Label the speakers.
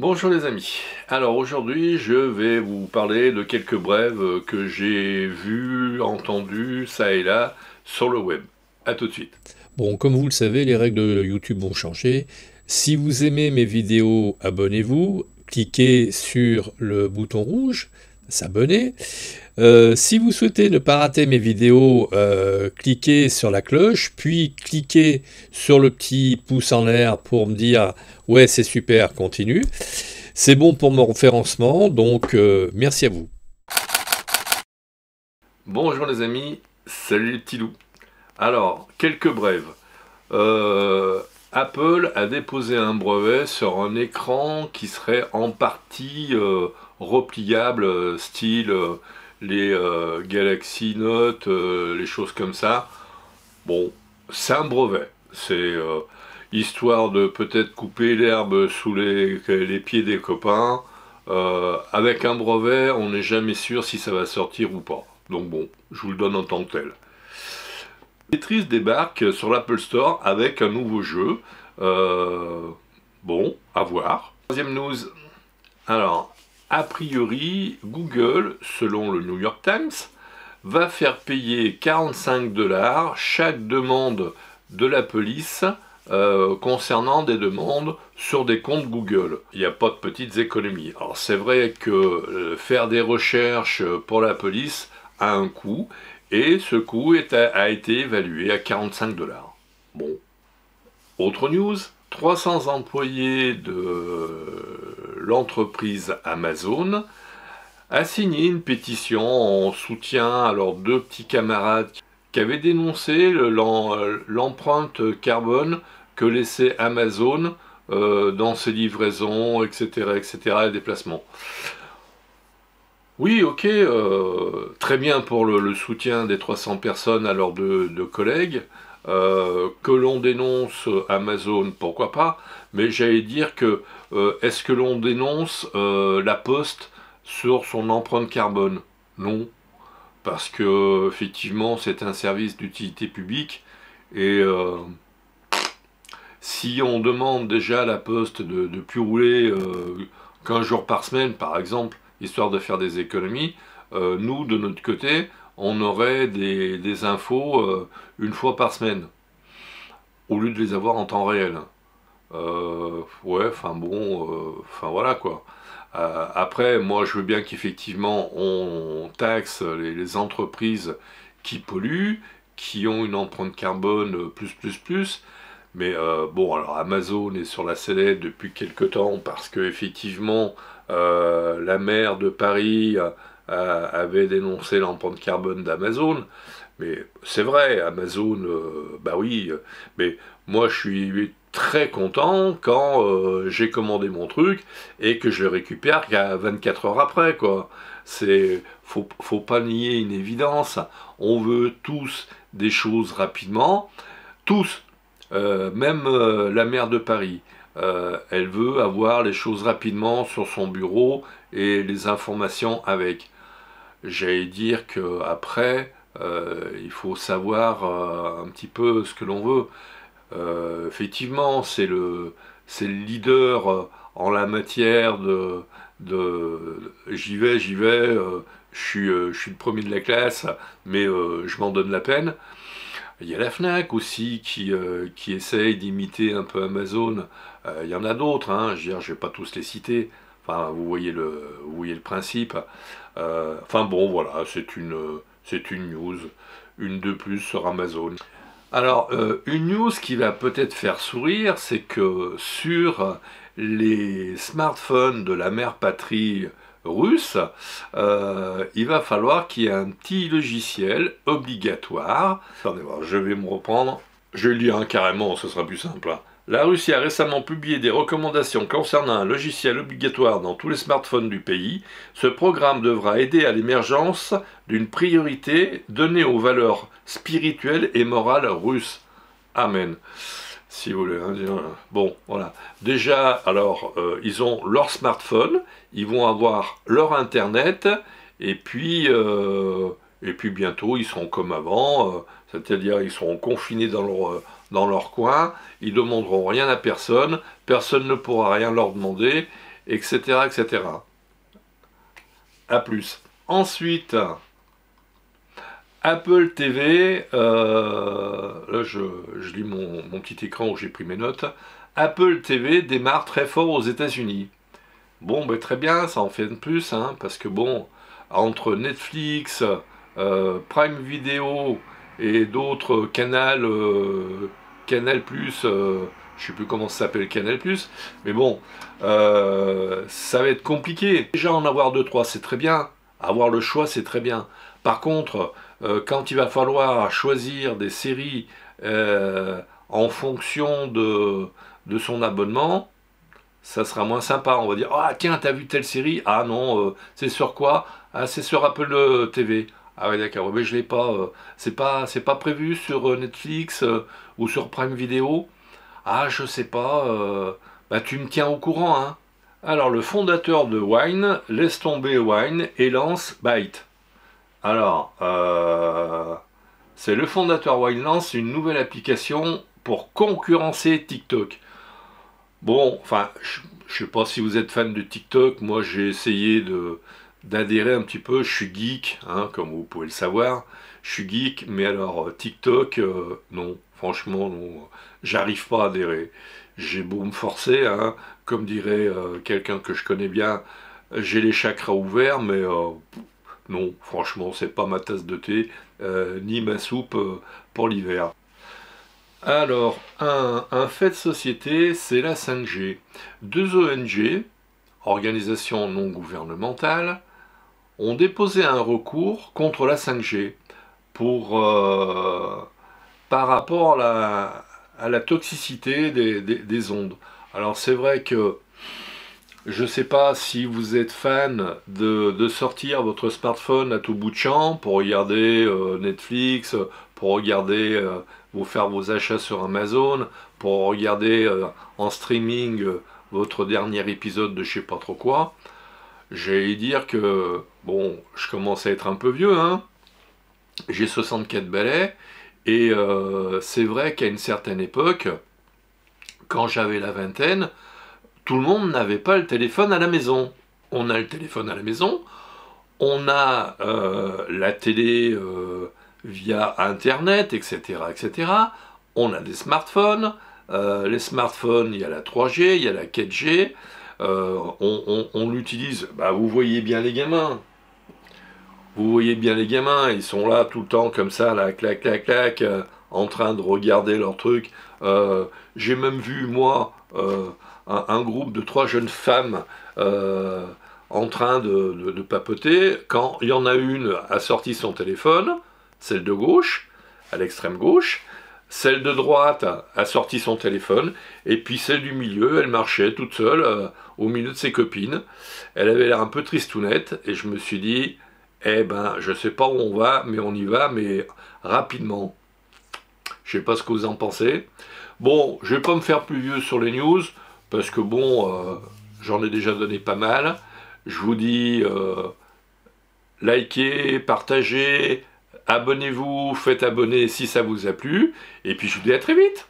Speaker 1: Bonjour les amis, alors aujourd'hui je vais vous parler de quelques brèves que j'ai vues, entendues, ça et là, sur le web. A tout de suite.
Speaker 2: Bon, comme vous le savez, les règles de YouTube ont changé. Si vous aimez mes vidéos, abonnez-vous. Cliquez sur le bouton rouge, s'abonner. Si vous souhaitez ne pas rater mes vidéos, cliquez sur la cloche, puis cliquez sur le petit pouce en l'air pour me dire «Ouais, c'est super, continue». C'est bon pour mon référencement, donc merci à vous.
Speaker 1: Bonjour les amis, salut les petits loups. Alors, quelques brèves. Euh, Apple a déposé un brevet sur un écran qui serait en partie repliable, style les Galaxy Note, les choses comme ça. Bon, c'est un brevet. C'est histoire de peut-être couper l'herbe sous les pieds des copains. Avec un brevet, on n'est jamais sûr si ça va sortir ou pas. Donc bon, je vous le donne en tant que tel. Tetris débarque sur l'Apple Store avec un nouveau jeu. Euh, bon, à voir. Troisième news. Alors, a priori, Google, selon le New York Times, va faire payer 45 $ chaque demande de la police concernant des demandes sur des comptes Google. Il n'y a pas de petites économies. Alors c'est vrai que faire des recherches pour la police a un coût, et ce coût a été évalué à 45 $. Bon. Autre news, 300 employés de l'entreprise Amazon a signé une pétition en soutien à leurs deux petits camarades qui avaient dénoncé l'empreinte carbone que laissait Amazon dans ses livraisons, etc., etc., et déplacements. Oui, ok, très bien pour le soutien des 300 personnes à leurs deux collègues. Que l'on dénonce Amazon, pourquoi pas, mais j'allais dire que est-ce que l'on dénonce la Poste sur son empreinte carbone? Non, parce que effectivement c'est un service d'utilité publique, et si on demande déjà à la Poste de ne plus rouler qu'un jour par semaine, par exemple, histoire de faire des économies, nous, de notre côté, on aurait des infos une fois par semaine, au lieu de les avoir en temps réel. Ouais, enfin bon, enfin voilà quoi. Après, moi je veux bien qu'effectivement on taxe les entreprises qui polluent, qui ont une empreinte carbone plus, mais bon, alors Amazon est sur la sellette depuis quelque temps parce que effectivement la maire de Paris avait dénoncé l'empreinte carbone d'Amazon. Mais c'est vrai, Amazon, bah oui, mais moi je suis très content quand j'ai commandé mon truc et que je le récupère qu'à 24 heures après, quoi. Faut pas nier une évidence. On veut tous des choses rapidement, tous, même la maire de Paris. Elle veut avoir les choses rapidement sur son bureau et les informations avec. J'allais dire que après, il faut savoir un petit peu ce que l'on veut. Effectivement, c'est le leader en la matière j'y vais, je suis le premier de la classe, mais je m'en donne la peine. Il y a la Fnac aussi qui essaye d'imiter un peu Amazon. Il y en a d'autres, hein, je veux dire, je vais pas tous les citer. Enfin, vous voyez le principe. Enfin bon, voilà, c'est une news, une de plus sur Amazon. Alors, une news qui va peut-être faire sourire, c'est que sur les smartphones de la mère patrie russe, il va falloir qu'il y ait un petit logiciel obligatoire. Attendez voir, je vais me reprendre. Je vais le lire hein, carrément, ce sera plus simple. Hein. La Russie a récemment publié des recommandations concernant un logiciel obligatoire dans tous les smartphones du pays. Ce programme devra aider à l'émergence d'une priorité donnée aux valeurs spirituelles et morales russes. Amen. Si vous voulez. Hein, bon, voilà. Déjà, alors, ils ont leur smartphone, ils vont avoir leur internet, et puis bientôt, ils seront comme avant, c'est-à-dire ils seront confinés dans leur coin, ils ne demanderont rien à personne, personne ne pourra rien leur demander, etc., etc. A plus. Ensuite, Apple TV, là je lis mon petit écran où j'ai pris mes notes. Apple TV démarre très fort aux États-Unis. Bon, ben très bien, ça en fait de plus, hein, parce que bon, entre Netflix, Prime Video et d'autres Canal+, je sais plus comment ça s'appelle Canal+, mais bon, ça va être compliqué. Déjà en avoir deux, trois, c'est très bien. Avoir le choix, c'est très bien. Par contre, quand il va falloir choisir des séries en fonction de son abonnement, ça sera moins sympa. On va dire, ah tiens, t'as vu telle série? Ah non, c'est sur quoi? Ah, c'est sur Apple TV. Ah ouais, d'accord, mais je l'ai pas. C'est pas prévu sur Netflix ou sur Prime Video. Ah, je sais pas. Bah, tu me tiens au courant, hein. Alors, le fondateur de Wine laisse tomber Wine et lance Byte. Alors, c'est le fondateur Wine lance une nouvelle application pour concurrencer TikTok. Bon, enfin, je sais pas si vous êtes fan de TikTok. Moi, j'ai essayé d'adhérer un petit peu. Je suis geek, hein, comme vous pouvez le savoir. Je suis geek, mais alors TikTok, non. Franchement, non. J'arrive pas à adhérer. J'ai beau me forcer, hein, comme dirait quelqu'un que je connais bien, j'ai les chakras ouverts, mais non, franchement, c'est pas ma tasse de thé, ni ma soupe pour l'hiver. Alors, un fait de société, c'est la 5G. Deux ONG, organisations non gouvernementales, ont déposé un recours contre la 5G par rapport à la toxicité des ondes. Alors c'est vrai que je ne sais pas si vous êtes fan de sortir votre smartphone à tout bout de champ pour regarder Netflix, pour regarder, vous faire vos achats sur Amazon, pour regarder en streaming votre dernier épisode de je sais pas trop quoi. J'allais dire que, bon, je commence à être un peu vieux, hein. J'ai 64 balais, et c'est vrai qu'à une certaine époque, quand j'avais la vingtaine, tout le monde n'avait pas le téléphone à la maison. On a le téléphone à la maison, on a la télé via Internet, etc., etc. On a des smartphones. Les smartphones, il y a la 3G, il y a la 4G. On l'utilise. Bah, vous voyez bien les gamins. Vous voyez bien les gamins, ils sont là tout le temps comme ça, là, clac, clac, clac, en train de regarder leur truc. J'ai même vu, moi, un groupe de trois jeunes femmes en train de papoter. Quand il y en a une a sorti son téléphone, celle de gauche, à l'extrême gauche, celle de droite a sorti son téléphone, et puis celle du milieu, elle marchait toute seule au milieu de ses copines. Elle avait l'air un peu tristounette, et je me suis dit, eh ben, je sais pas où on va, mais on y va, mais rapidement. Je sais pas ce que vous en pensez. Bon, je vais pas me faire plus vieux sur les news, parce que bon, j'en ai déjà donné pas mal. Je vous dis, likez, partagez, abonnez-vous, faites abonner si ça vous a plu, et puis je vous dis à très vite.